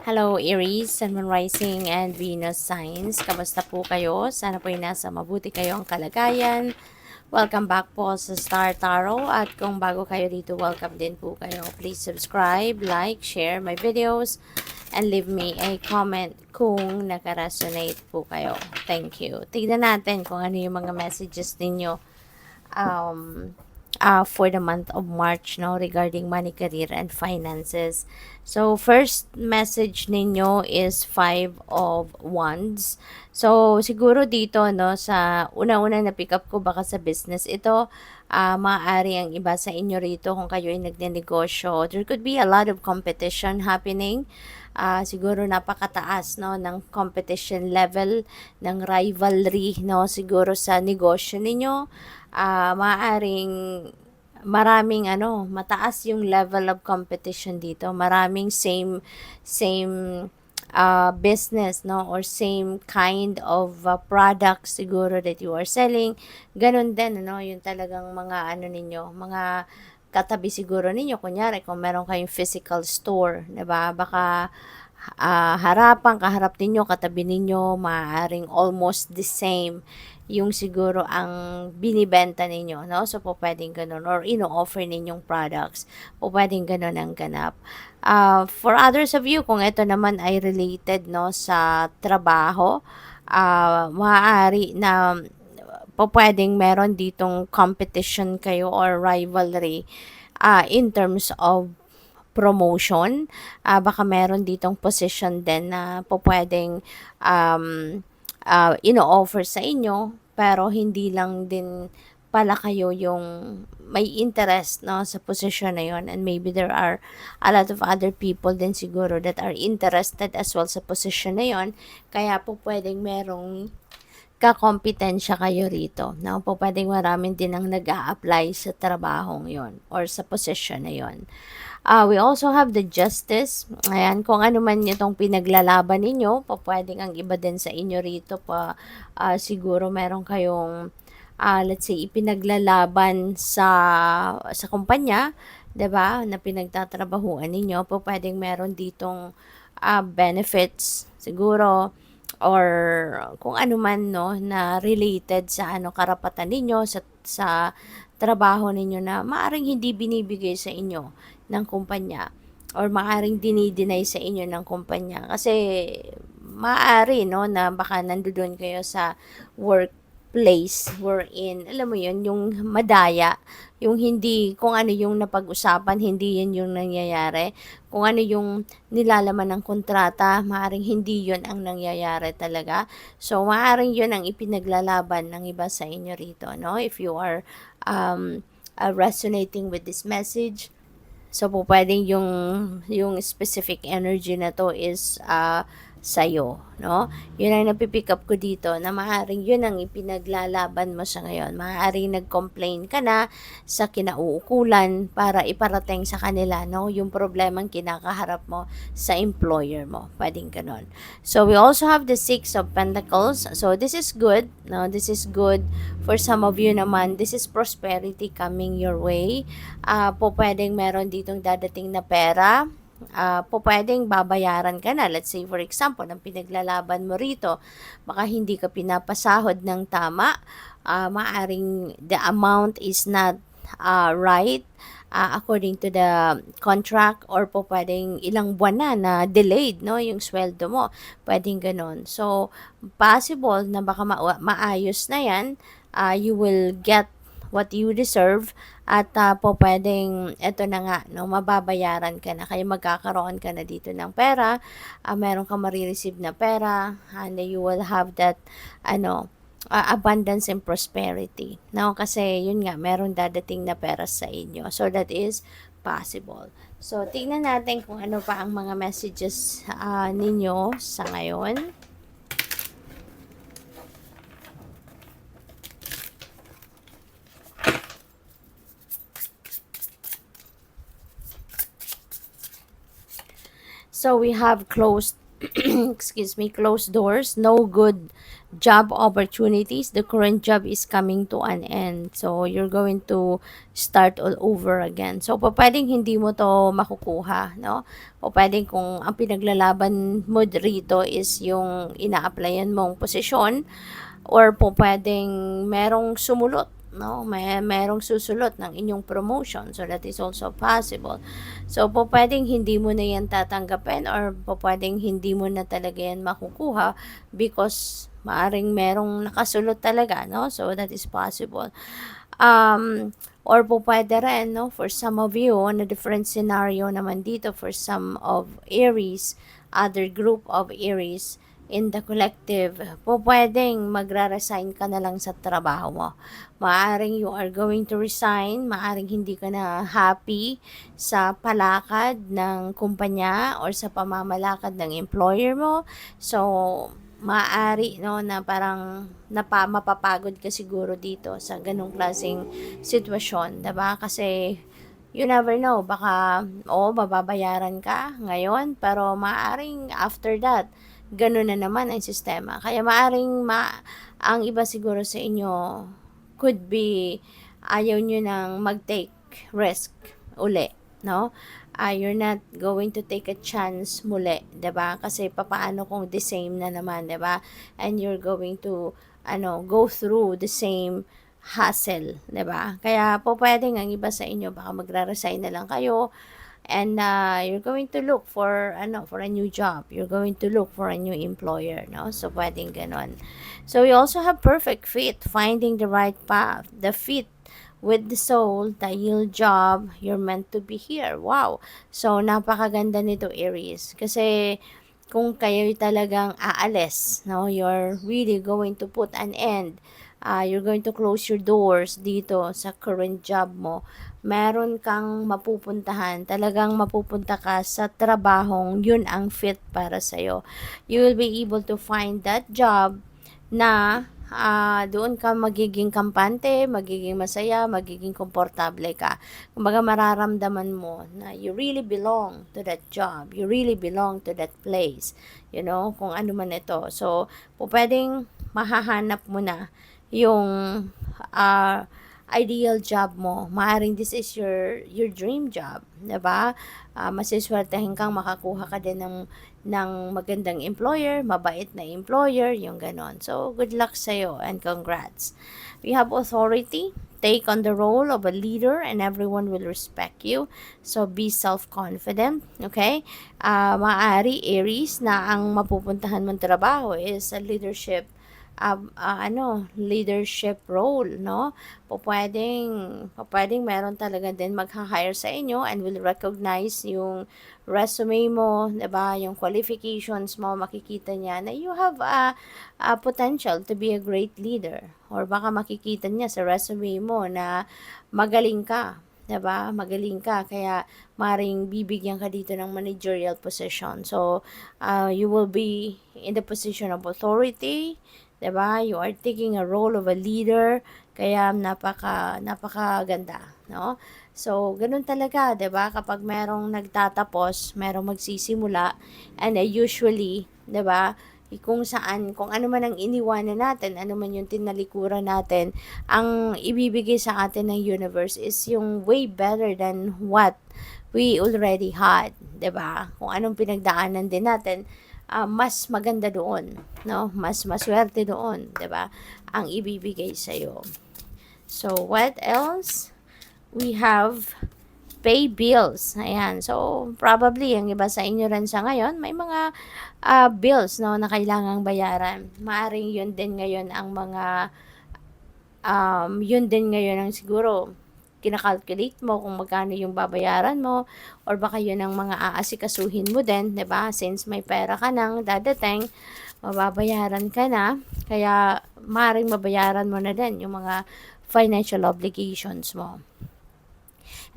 Hello Aries, Sun, Moon Rising, and Venus signs. Kamusta po kayo? Sana po ay nasa mabuti kayo ang kalagayan. Welcome back po sa Star Tarot. At kung bago kayo dito, welcome din po kayo. Please subscribe, like, share my videos, and leave me a comment kung nakaresonate po kayo. Thank you. Tignan natin kung ano yung mga messages ninyo um, for the month of March, no, regarding money, career, and finances. So, first message ninyo is Five of Wands. So, siguro dito, no, sa una-una na pick up ko baka sa business, ito, maaari ang iba sa inyo rito kung kayo ay nagnenegosyo. There could be a lot of competition happening. Siguro napakataas, no, ng competition level, ng rivalry, no, siguro sa negosyo ninyo. Maaaring maraming mataas yung level of competition dito. Maraming same business, no, or same kind of product siguro that you are selling. Ganun din, no, yung talagang mga ninyo, mga katabi siguro ninyo. Kunyari, kung meron kayong physical store, 'di ba? Baka kaharap ninyo, katabi ninyo, maaaring almost the same yung siguro ang binibenta ninyo, no? So, po pwedeng ganun, or ino-offer ninyong products, po pwedeng ganun ang ganap. For others of you, kung ito naman ay related, no, sa trabaho, maaari na po pwedeng meron ditong competition kayo or rivalry in terms of promotion. Baka meron ditong position din na po pwedeng ino-offer sa inyo, pero hindi lang din pala kayo yung may interest, no, sa position na yon, and maybe there are a lot of other people din siguro that are interested as well sa position na yon, kaya po pwedeng merong kakompetensya kayo rito, no? Po pwedeng maraming din ang nag-a-apply sa trabahong yon or sa position na yon. We also have the justice. Ayan, kung ano man itong pinaglalaban ninyo, pa pwedeng ang iba din sa inyo rito pa, siguro meron kayong, let's say, ipinaglalaban sa kumpanya, 'di ba, na pinagtatrabahuan ninyo, pa pwedeng meron ditong benefits siguro, or kung ano man, no, na related sa karapatan ninyo sa trabaho ninyo na maaring hindi binibigay sa inyo ng kumpanya, or maaring dinideny sa inyo ng kumpanya kasi maaari, no, na baka nandoon kayo sa workplace wherein alam mo yun, yung madaya, yung hindi, kung ano yung napag-usapan, hindi yun yung nangyayari. Kung ano yung nilalaman ng kontrata, maaring hindi yun ang nangyayari talaga. So, maaring yun ang ipinaglalaban ng iba sa inyo rito, no? If you are resonating with this message, so po pwedeng yung specific energy na to is sa'yo, no? Yun ang napipick up ko dito, na maaaring yun ang ipinaglalaban mo sa ngayon. Maaaring nag-complain ka na sa kinauukulan para iparating sa kanila, no, yung problemang kinakaharap mo sa employer mo. Pwedeng ganon. So, we also have the Six of Pentacles. So, this is good, no? This is good for some of you naman. This is prosperity coming your way. Po pwedeng meron ditong dadating na pera. Po pwedeng babayaran ka na. Let's say, for example, ang pinaglalaban mo rito, baka hindi ka pinapasahod ng tama. Maaring the amount is not right according to the contract, or po pwedeng ilang buwan na delayed, no, yung sweldo mo. Pwedeng ganon. So, possible na baka maayos na yan. You will get what you deserve, at po pwedeng eto na nga, no, mababayaran ka na, kaya magkakaroon ka na dito ng pera, meron kang marireceive na pera, and you will have that abundance and prosperity, no, kasi yun nga, meron dadating na pera sa inyo, so that is possible. So tingnan natin kung ano pa ang mga messages ninyo sa ngayon. So we have closed excuse me, closed doors, no good job opportunities. The current job is coming to an end. So, you're going to start all over again. So, pwedeng hindi mo to makukuha, no? O pwedeng kung ang pinaglalaban mo rito is yung ina-applyan mong posisyon, or po pwedeng merong sumulot, no, merong susulot ng inyong promotion, so that is also possible. So po pwedeng hindi mo na yan tatanggapin, or po pwedeng hindi mo na talaga yan makukuha because maaring merong nakasulot talaga, no, so that is possible. Or po pwede rin, no, for some of you, on a different scenario naman dito, for some of Aries, other group of Aries, in the collective, po pwedeng magra-resign ka na lang sa trabaho mo. Maaring you are going to resign, maaring hindi ka na happy sa palakad ng kumpanya or sa pamamalakad ng employer mo. So, maaari, no, na parang mapapagod ka siguro dito sa ganung klaseng sitwasyon, 'di ba? Kasi you never know, baka mababayaran ka ngayon, pero maaring after that gano'n na naman ang sistema. Kaya maaring ang iba siguro sa inyo could be ayaw nyo nang mag-take risk uli, no? You're not going to take a chance muli, 'di ba? Kasi papaano kung the same na naman, 'di ba? And you're going to go through the same hassle, 'di ba? Kaya po pwedeng ang iba sa inyo baka magra-resign na lang kayo, and you're going to look for for a new job, you're going to look for a new employer, no, so pwedeng ganon. So you also have perfect fit, finding the right path, the fit with the soul, the ideal job, you're meant to be here. Wow, so napakaganda nito, Aries, kasi kung kayo talagang aalis, no, you're really going to put an end, you're going to close your doors dito sa current job mo, meron kang mapupuntahan, talagang mapupunta ka sa trabahong yun ang fit para sa'yo. You will be able to find that job na doon ka magiging kampante, magiging masaya, magiging komportable ka. Kumbaga mararamdaman mo na you really belong to that job, you really belong to that place, kung ano man ito. So, pwedeng mahahanap mo na yung ideal job mo. Maaring this is your dream job, 'di ba? Masiswertehin kang makakuha ka din ng magandang employer, mabait na employer, yung ganon. So, good luck sa'yo and congrats. We have authority. Take on the role of a leader and everyone will respect you. So, be self-confident, okay? Maaari, Aries, na ang mapupuntahan mong trabaho is a leadership role, no? Pwedeng meron talaga din magha-hire sa inyo and will recognize yung resume mo, 'di ba? Yung qualifications mo, makikita niya na you have a potential to be a great leader, or baka makikita niya sa resume mo na magaling ka, 'di ba? Magaling ka, kaya maring bibigyan ka dito ng managerial position. So, you will be in the position of authority, 'di ba? You are taking a role of a leader, kaya napakaganda, no? So, ganun talaga, 'di ba? Kapag merong nagtatapos, merong magsisimula, and usually, 'di ba? Kung ano man ang iniwanan natin, ano man yung tinalikuran natin, ang ibibigay sa atin ng universe is yung way better than what we already had, 'di ba? Kung anong pinagdaanan din natin, mas maganda doon, no? Mas maswerte doon, 'di ba? Ang ibibigay sa iyo. So, what else? We have pay bills. Ayan. So, probably, ang iba sa inyo rin sa ngayon, may mga bills, no, na kailangang bayaran. Maaring yun din ngayon ang siguro kinakalculate mo kung magkano yung babayaran mo, or baka yun ang mga aasikasuhin mo din, 'di ba? Since may pera ka nang dadating, mababayaran ka na, kaya maaaring mabayaran mo na din yung mga financial obligations mo.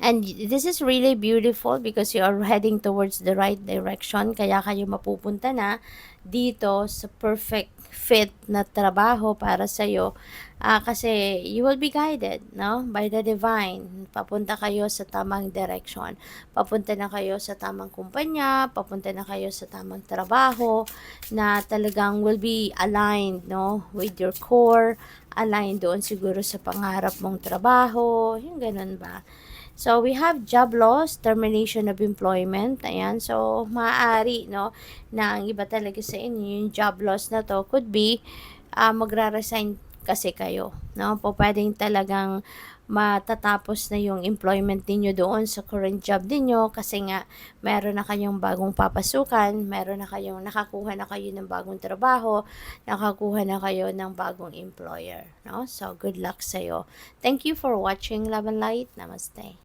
And this is really beautiful because you are heading towards the right direction. Kaya kayo mapupunta na dito sa perfect fit na trabaho para sa'yo. Kasi you will be guided, no? By the divine. Papunta kayo sa tamang direction. Papunta na kayo sa tamang kumpanya, papunta na kayo sa tamang trabaho na talagang will be aligned, no? With your core, aligned doon siguro sa pangarap mong trabaho, yung ganun ba? So, we have job loss, termination of employment. Ayan. So, maaari, no, na ang iba talaga sa inyo, yung job loss na to could be magra-resign kasi kayo, no? Po, pwedeng talagang matatapos na yung employment niyo doon sa current job niyo kasi nga meron na kayong bagong papasukan, meron na kayong nakakuha na kayo ng bagong trabaho, nakakuha na kayo ng bagong employer, no? So, good luck sa'yo. Thank you for watching Love and Light. Namaste.